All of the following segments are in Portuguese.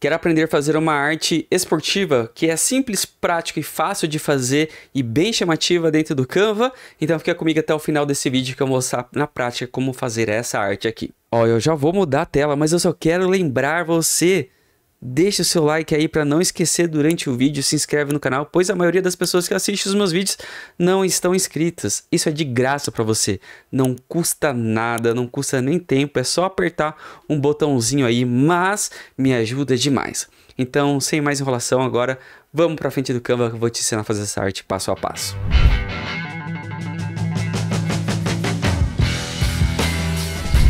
Quer aprender a fazer uma arte esportiva que é simples, prática e fácil de fazer e bem chamativa dentro do Canva? Então fica comigo até o final desse vídeo que eu vou mostrar na prática como fazer essa arte aqui. Ó, eu já vou mudar a tela, mas eu só quero lembrar você, deixa o seu like aí para não esquecer durante o vídeo, se inscreve no canal, pois a maioria das pessoas que assistem os meus vídeos não estão inscritas. Isso é de graça para você, não custa nada, não custa nem tempo, é só apertar um botãozinho aí, mas me ajuda demais. Então, sem mais enrolação, agora vamos para frente do Canva que eu vou te ensinar a fazer essa arte passo a passo.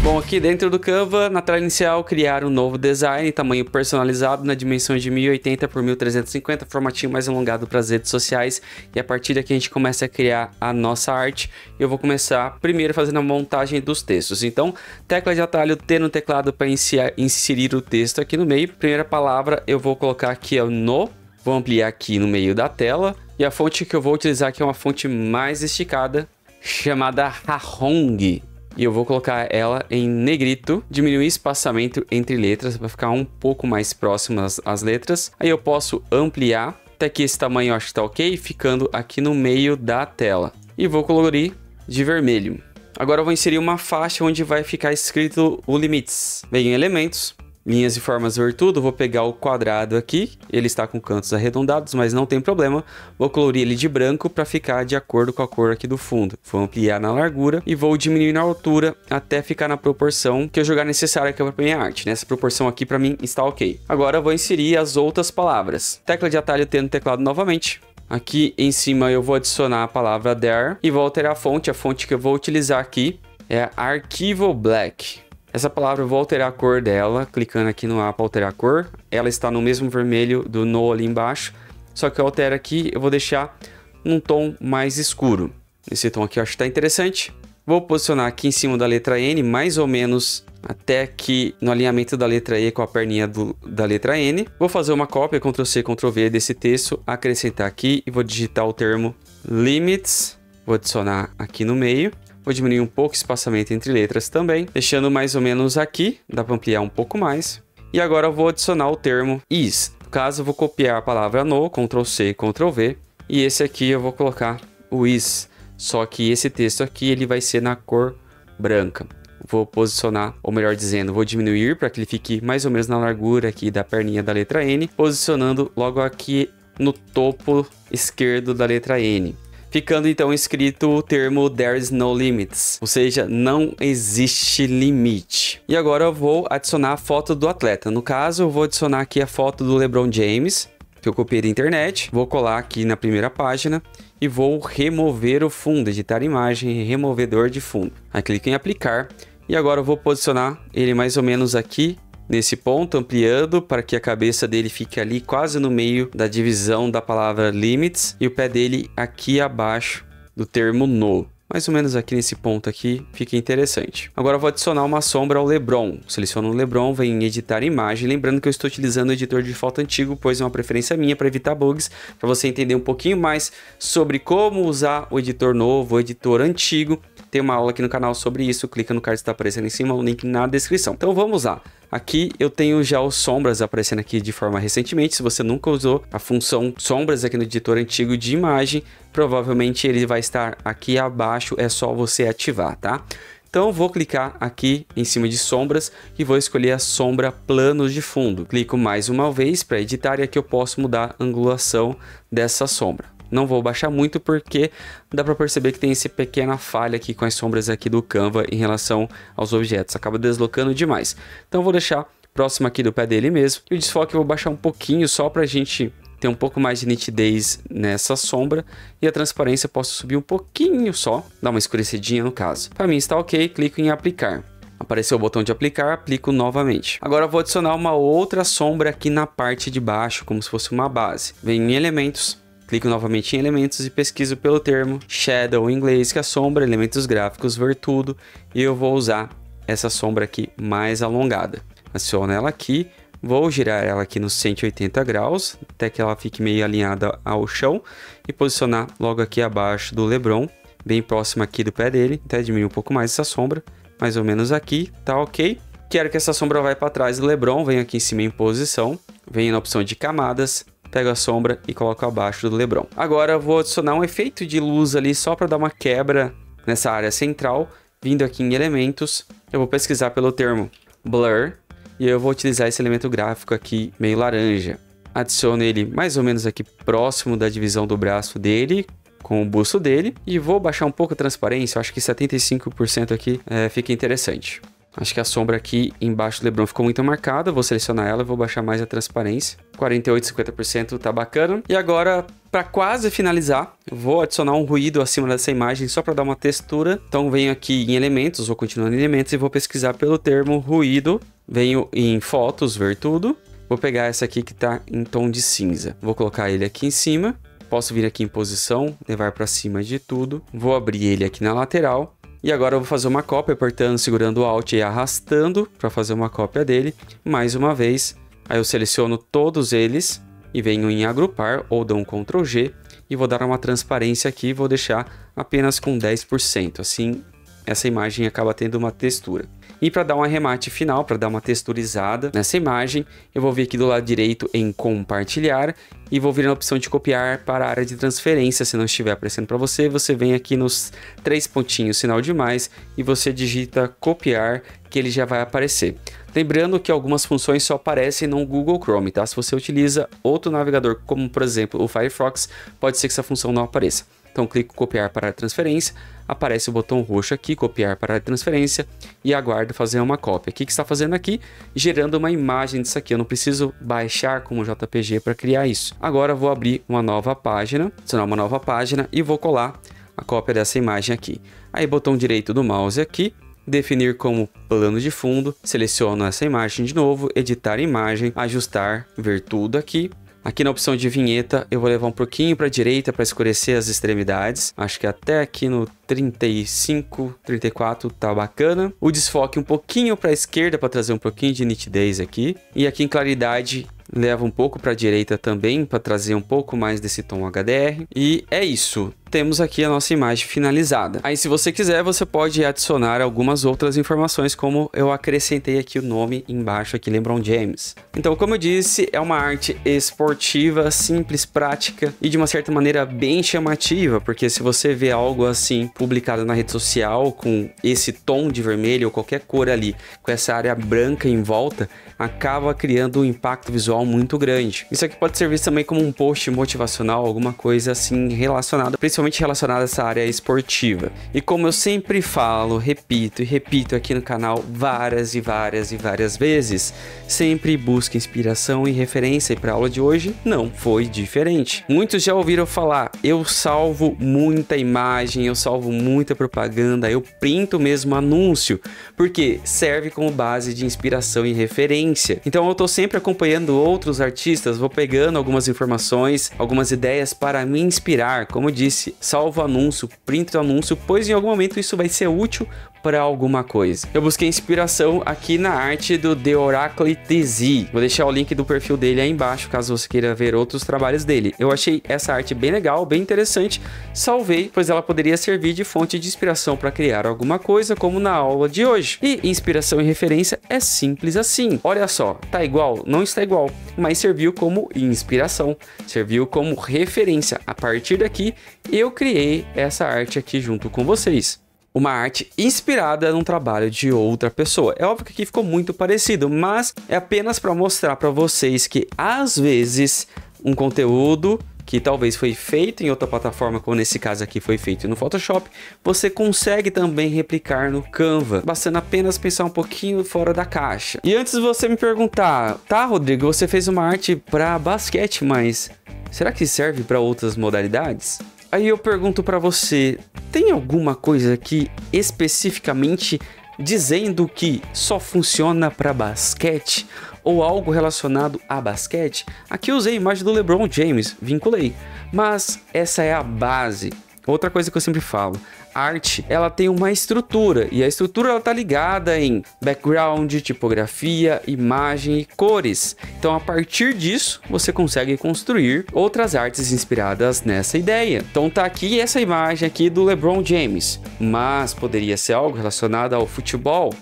Bom, aqui dentro do Canva, na tela inicial, criar um novo design, tamanho personalizado na dimensão de 1080 por 1350, formatinho mais alongado para as redes sociais. E a partir daqui a gente começa a criar a nossa arte. Eu vou começar primeiro fazendo a montagem dos textos. Então, tecla de atalho T no teclado para inserir o texto aqui no meio. Primeira palavra eu vou colocar aqui no, vou ampliar aqui no meio da tela. E a fonte que eu vou utilizar aqui é uma fonte mais esticada, chamada Hahong. E eu vou colocar ela em negrito, diminuir o espaçamento entre letras para ficar um pouco mais próximo às letras. Aí eu posso ampliar, até que esse tamanho eu acho que tá ok, ficando aqui no meio da tela. E vou colorir de vermelho. Agora eu vou inserir uma faixa onde vai ficar escrito o limites. Venho em elementos, linhas e formas vertudo, vou pegar o quadrado aqui, ele está com cantos arredondados, mas não tem problema. Vou colorir ele de branco para ficar de acordo com a cor aqui do fundo. Vou ampliar na largura e vou diminuir na altura até ficar na proporção que eu julgar necessária aqui para minha arte. Nessa proporção aqui para mim está ok. Agora eu vou inserir as outras palavras. Tecla de atalho T no teclado novamente. Aqui em cima eu vou adicionar a palavra there e vou alterar a fonte. A fonte que eu vou utilizar aqui é Arquivo Black. Essa palavra eu vou alterar a cor dela, clicando aqui no A para alterar a cor. Ela está no mesmo vermelho do no ali embaixo, só que eu altero aqui, eu vou deixar num tom mais escuro. Esse tom aqui eu acho que está interessante. Vou posicionar aqui em cima da letra N, mais ou menos até aqui no alinhamento da letra E com a perninha da letra N. Vou fazer uma cópia, Ctrl+C, Ctrl+V desse texto, acrescentar aqui e vou digitar o termo limits. Vou adicionar aqui no meio. Vou diminuir um pouco o espaçamento entre letras também, deixando mais ou menos aqui, dá para ampliar um pouco mais. E agora eu vou adicionar o termo is. No caso, eu vou copiar a palavra no, Ctrl+C, Ctrl+V, e esse aqui eu vou colocar o is. Só que esse texto aqui ele vai ser na cor branca. Vou posicionar, ou melhor dizendo, vou diminuir para que ele fique mais ou menos na largura aqui da perninha da letra N, posicionando logo aqui no topo esquerdo da letra N. Ficando então escrito o termo there is no limits, ou seja, não existe limite. E agora eu vou adicionar a foto do atleta. No caso, eu vou adicionar aqui a foto do LeBron James, que eu copiei da internet. Vou colar aqui na primeira página e vou remover o fundo, editar imagem, removedor de fundo. Aí clico em aplicar e agora eu vou posicionar ele mais ou menos aqui nesse ponto, ampliando para que a cabeça dele fique ali quase no meio da divisão da palavra limits e o pé dele aqui abaixo do termo no. Mais ou menos aqui nesse ponto aqui, fica interessante. Agora eu vou adicionar uma sombra ao LeBron. Seleciono o LeBron, venho em editar imagem. Lembrando que eu estou utilizando o editor de foto antigo, pois é uma preferência minha para evitar bugs. Para você entender um pouquinho mais sobre como usar o editor novo, o editor antigo. Tem uma aula aqui no canal sobre isso. Clica no card que está aparecendo em cima, o link na descrição. Então vamos lá. Aqui eu tenho já os sombras aparecendo aqui de forma recentemente. Se você nunca usou a função sombras aqui no editor antigo de imagem, provavelmente ele vai estar aqui abaixo, é só você ativar, tá? Então vou clicar aqui em cima de sombras e vou escolher a sombra planos de fundo. Clico mais uma vez para editar e aqui eu posso mudar a angulação dessa sombra. Não vou baixar muito porque dá para perceber que tem essa pequena falha aqui com as sombras aqui do Canva em relação aos objetos. Acaba deslocando demais. Então vou deixar próximo aqui do pé dele mesmo. E o desfoque eu vou baixar um pouquinho só para a gente ter um pouco mais de nitidez nessa sombra. E a transparência eu posso subir um pouquinho só, dar uma escurecidinha no caso. Para mim está ok, clico em aplicar. Apareceu o botão de aplicar, aplico novamente. Agora eu vou adicionar uma outra sombra aqui na parte de baixo, como se fosse uma base. Venho em elementos. Clico novamente em elementos e pesquiso pelo termo shadow em inglês, que é a sombra, elementos gráficos, vertudo. E eu vou usar essa sombra aqui mais alongada. Aciono ela aqui, vou girar ela aqui nos 180 graus, até que ela fique meio alinhada ao chão. E posicionar logo aqui abaixo do LeBron, bem próximo aqui do pé dele. Até diminuir um pouco mais essa sombra, mais ou menos aqui, tá ok. Quero que essa sombra vá para trás do LeBron, venho aqui em cima em posição. venho na opção de camadas, pego a sombra e coloco abaixo do LeBron. Agora eu vou adicionar um efeito de luz ali só para dar uma quebra nessa área central. Vindo aqui em elementos, eu vou pesquisar pelo termo Blur e eu vou utilizar esse elemento gráfico aqui meio laranja. Adiciono ele mais ou menos aqui próximo da divisão do braço dele, com o busto dele, e vou baixar um pouco a transparência. Eu acho que 75% aqui fica interessante. Acho que a sombra aqui embaixo do LeBron ficou muito marcada. Vou selecionar ela e vou baixar mais a transparência. 48, 50% tá bacana. E agora, para quase finalizar, vou adicionar um ruído acima dessa imagem só para dar uma textura. Então venho aqui em elementos, vou continuar em elementos e vou pesquisar pelo termo ruído. Venho em fotos, ver tudo. Vou pegar essa aqui que está em tom de cinza. Vou colocar ele aqui em cima. Posso vir aqui em posição, levar para cima de tudo. Vou abrir ele aqui na lateral. E agora eu vou fazer uma cópia, apertando, segurando o Alt e arrastando para fazer uma cópia dele. Mais uma vez, aí eu seleciono todos eles e venho em agrupar ou dou um Ctrl G. E vou dar uma transparência aqui, vou deixar apenas com 10%. Assim, essa imagem acaba tendo uma textura. E para dar um arremate final, para dar uma texturizada nessa imagem, eu vou vir aqui do lado direito em compartilhar e vou vir na opção de copiar para a área de transferência. Se não estiver aparecendo para você, você vem aqui nos 3 pontinhos, sinal de mais, e você digita copiar, que ele já vai aparecer. Lembrando que algumas funções só aparecem no Google Chrome, tá? Se você utiliza outro navegador, como por exemplo o Firefox, pode ser que essa função não apareça. Então clico copiar para a transferência, aparece o botão roxo aqui, copiar para a transferência, e aguardo fazer uma cópia. O que está fazendo aqui? Gerando uma imagem disso aqui. Eu não preciso baixar como JPG para criar isso. Agora vou abrir uma nova página, adicionar uma nova página e vou colar a cópia dessa imagem aqui. Aí botão direito do mouse aqui, definir como plano de fundo, seleciono essa imagem de novo, editar imagem, ajustar, ver tudo aqui. Aqui na opção de vinheta eu vou levar um pouquinho para a direita para escurecer as extremidades. Acho que até aqui no 35, 34 tá bacana. O desfoque um pouquinho para a esquerda para trazer um pouquinho de nitidez aqui. E aqui em claridade leva um pouco para a direita também para trazer um pouco mais desse tom HDR. E é isso. Temos aqui a nossa imagem finalizada. Aí se você quiser, você pode adicionar algumas outras informações, como eu acrescentei aqui o nome embaixo aqui, LeBron James. Então, como eu disse, é uma arte esportiva, simples, prática e de uma certa maneira bem chamativa, porque se você vê algo assim publicado na rede social com esse tom de vermelho ou qualquer cor ali, com essa área branca em volta, acaba criando um impacto visual muito grande. Isso aqui pode servir também como um post motivacional, alguma coisa assim relacionada, principalmente relacionada a essa área esportiva. E como eu sempre falo, repito e repito aqui no canal várias e várias vezes, sempre busque inspiração e referência, e para a aula de hoje não foi diferente. Muitos já ouviram falar, eu salvo muita imagem, eu salvo muita propaganda, eu printo mesmo anúncio, porque serve como base de inspiração e referência. Então eu tô sempre acompanhando outros artistas, vou pegando algumas informações, algumas ideias para me inspirar. Como eu disse, salvo anúncio, printo anúncio, pois em algum momento isso vai ser útil para alguma coisa. Eu busquei inspiração aqui na arte do The Oracle TZ. Vou deixar o link do perfil dele aí embaixo, caso você queira ver outros trabalhos dele. Eu achei essa arte bem legal, bem interessante, salvei, pois ela poderia servir de fonte de inspiração para criar alguma coisa, como na aula de hoje. E inspiração e referência é simples assim. Olha só, tá igual? Não está igual, mas serviu como inspiração, serviu como referência. A partir daqui, eu criei essa arte aqui junto com vocês. Uma arte inspirada num trabalho de outra pessoa. É óbvio que aqui ficou muito parecido, mas é apenas para mostrar para vocês que às vezes um conteúdo que talvez foi feito em outra plataforma, como nesse caso aqui foi feito no Photoshop, você consegue também replicar no Canva, bastando apenas pensar um pouquinho fora da caixa. E antes de você me perguntar, tá, Rodrigo, você fez uma arte para basquete, mas será que serve para outras modalidades? Aí eu pergunto para você, tem alguma coisa aqui especificamente dizendo que só funciona para basquete ou algo relacionado a basquete? Aqui eu usei a imagem do LeBron James, vinculei, mas essa é a base. Outra coisa que eu sempre falo, a arte, ela tem uma estrutura, e a estrutura ela tá ligada em background, tipografia, imagem e cores. Então, a partir disso, você consegue construir outras artes inspiradas nessa ideia. Então, tá aqui essa imagem aqui do LeBron James, mas poderia ser algo relacionado ao futebol.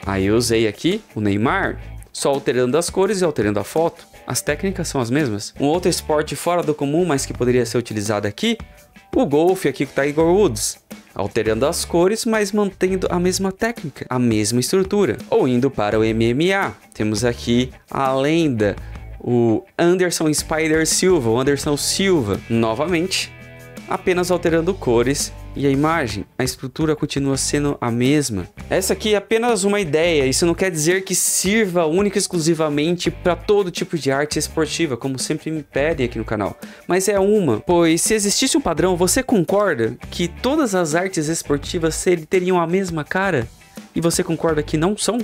Aí eu usei aqui o Neymar, só alterando as cores e alterando a foto. As técnicas são as mesmas. Um outro esporte fora do comum, mas que poderia ser utilizado aqui, o golfe aqui com o Tiger Woods. Alterando as cores, mas mantendo a mesma técnica, a mesma estrutura. Ou indo para o MMA, temos aqui a lenda, o Anderson Spider Silva, o Anderson Silva, novamente, apenas alterando cores e a imagem, a estrutura continua sendo a mesma. Essa aqui é apenas uma ideia, isso não quer dizer que sirva única e exclusivamente para todo tipo de arte esportiva, como sempre me pedem aqui no canal. Mas é uma, pois se existisse um padrão, você concorda que todas as artes esportivas teriam a mesma cara? E você concorda que não são?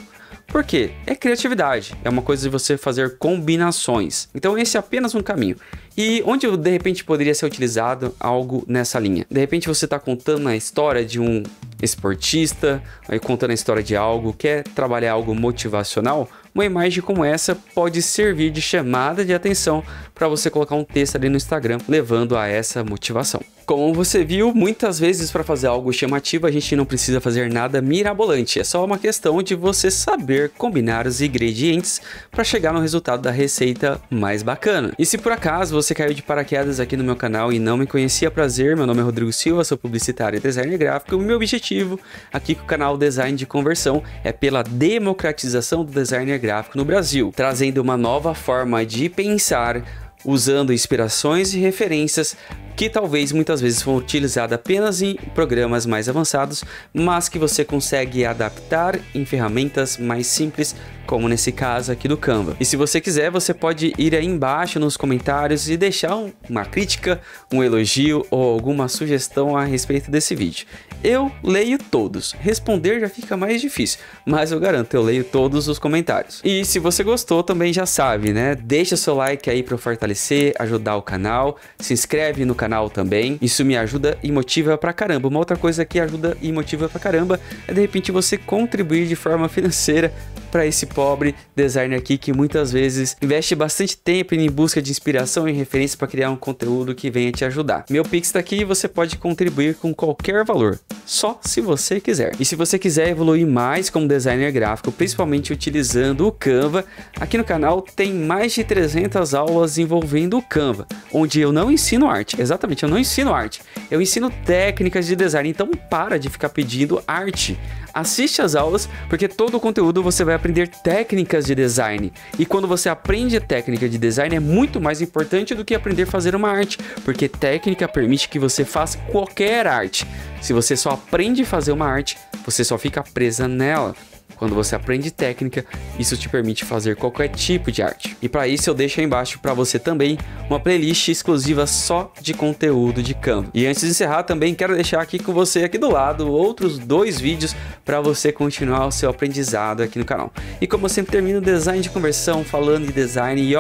Por quê? É criatividade, é uma coisa de você fazer combinações. Então esse é apenas um caminho. E onde de repente poderia ser utilizado algo nessa linha? De repente você está contando a história de um esportista, aí contando a história de algo, quer trabalhar algo motivacional? Uma imagem como essa pode servir de chamada de atenção para você colocar um texto ali no Instagram, levando a essa motivação. Como você viu, muitas vezes para fazer algo chamativo a gente não precisa fazer nada mirabolante, é só uma questão de você saber combinar os ingredientes para chegar no resultado da receita mais bacana. E se por acaso você caiu de paraquedas aqui no meu canal e não me conhecia, prazer, meu nome é Rodrigo Silva, sou publicitário e designer gráfico e o meu objetivo aqui com o canal Design de Conversão é pela democratização do designer gráfico no Brasil, trazendo uma nova forma de pensar, usando inspirações e referências que talvez muitas vezes foram utilizadas apenas em programas mais avançados, mas que você consegue adaptar em ferramentas mais simples, como nesse caso aqui do Canva. E se você quiser, você pode ir aí embaixo nos comentários e deixar uma crítica, um elogio ou alguma sugestão a respeito desse vídeo. Eu leio todos, responder já fica mais difícil, mas eu garanto, eu leio todos os comentários. E se você gostou, também já sabe, né? Deixa seu like aí para fortalecer, ajudar o canal, se inscreve no canal também, isso me ajuda e motiva pra caramba. Uma outra coisa que ajuda e motiva pra caramba é de repente você contribuir de forma financeira para esse pobre designer aqui que muitas vezes investe bastante tempo em busca de inspiração e referência para criar um conteúdo que venha te ajudar. Meu Pix está aqui e você pode contribuir com qualquer valor, só se você quiser. E se você quiser evoluir mais como designer gráfico, principalmente utilizando o Canva, aqui no canal tem mais de 300 aulas envolvendo o Canva, onde eu não ensino arte, exatamente, eu não ensino arte, eu ensino técnicas de design, então para de ficar pedindo arte. Assiste as aulas, porque todo o conteúdo você vai aprender técnicas de design. E quando você aprende técnica de design é muito mais importante do que aprender a fazer uma arte, porque técnica permite que você faça qualquer arte. Se você só aprende a fazer uma arte, você só fica presa nela. Quando você aprende técnica, isso te permite fazer qualquer tipo de arte. E para isso eu deixo aí embaixo para você também uma playlist exclusiva só de conteúdo de Canva. E antes de encerrar, também quero deixar aqui com você aqui do lado outros 2 vídeos para você continuar o seu aprendizado aqui no canal. E como eu sempre termino o design de conversão falando de design e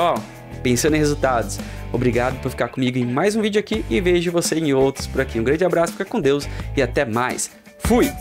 pensando em resultados. Obrigado por ficar comigo em mais um vídeo aqui e vejo você em outros por aqui. Um grande abraço, fica com Deus e até mais. Fui!